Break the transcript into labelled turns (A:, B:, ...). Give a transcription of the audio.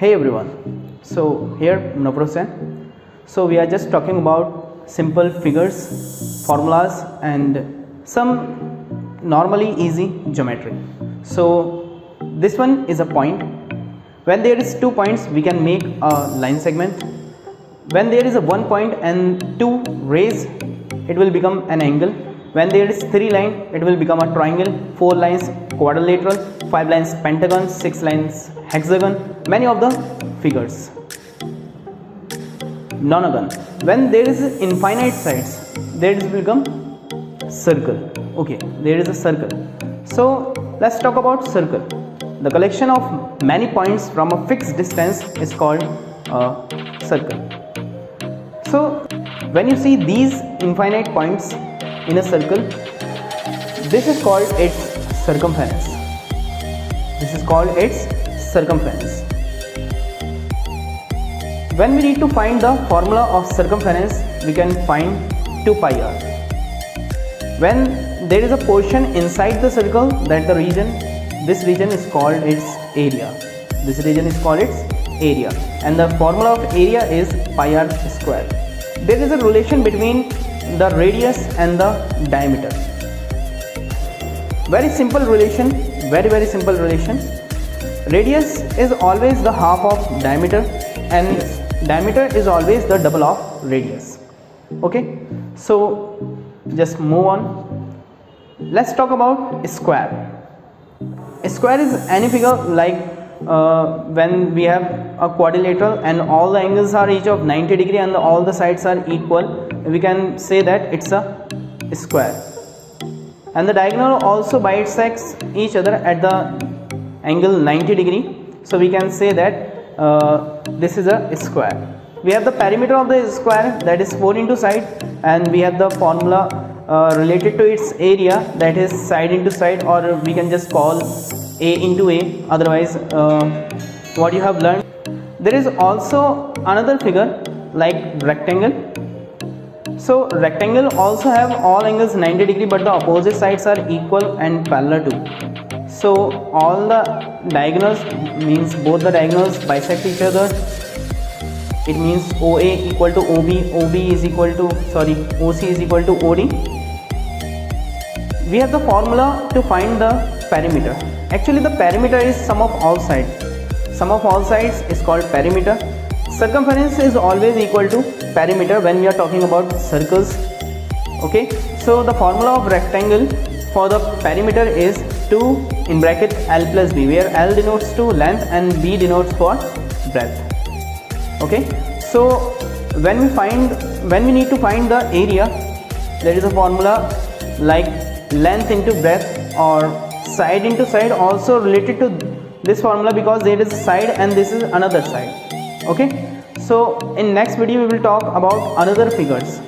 A: Hey everyone, so here Navrosen. So we are just talking about simple figures, formulas and some normally easy geometry. So this one is a point. When there is 2 points we can make a line segment. When there is a 1 point and 2 rays, it will become an angle. When there is 3 lines, it will become a triangle. 4 lines quadrilateral, 5 lines pentagon, 6 lines hexagon, many of the figures. Nonagon. When there is infinite sides, there will become circle. Okay, there is a circle. So let's talk about circle. The collection of many points from a fixed distance is called a circle. So when you see these infinite points in a circle, this is called its circumference. This is called its circumference. When we need to find the formula of circumference, we can find 2 pi r. When there is a portion inside the circle, that the region, this region is called its area. This region is called its area, and the formula of area is pi r square. There is a relation between the radius and the diameter. Very simple relation, very simple relation. Radius is always the half of diameter and diameter is always the double of radius. Okay, so just move on. Let's talk about square. A square is any figure like when we have a quadrilateral and all the angles are each of 90 degree and all the sides are equal, we can say that it's a square. And the diagonal also bisects each other at the angle 90 degree, so we can say that this is a square. We have the perimeter of the square, that is 4 into side, and we have the formula related to its area, that is side into side, or we can just call a into a. Otherwise what you have learned. There is also another figure like rectangle. So rectangle also have all angles 90 degree, but the opposite sides are equal and parallel to. So all the diagonals means both the diagonals bisect each other. It means OA equal to OB, OB is equal to OC is equal to OD. We have the formula to find the perimeter. Actually the perimeter is sum of all sides. Sum of all sides is called perimeter. Circumference is always equal to perimeter when we are talking about circles. Okay, so the formula of rectangle for the perimeter is 2 in bracket L plus B, where L denotes to length and B denotes for breadth. Okay, so when we need to find the area, there is a formula like length into breadth or side into side, also related to this formula because there is a side and this is another side. Okay, so in next video we will talk about another figures.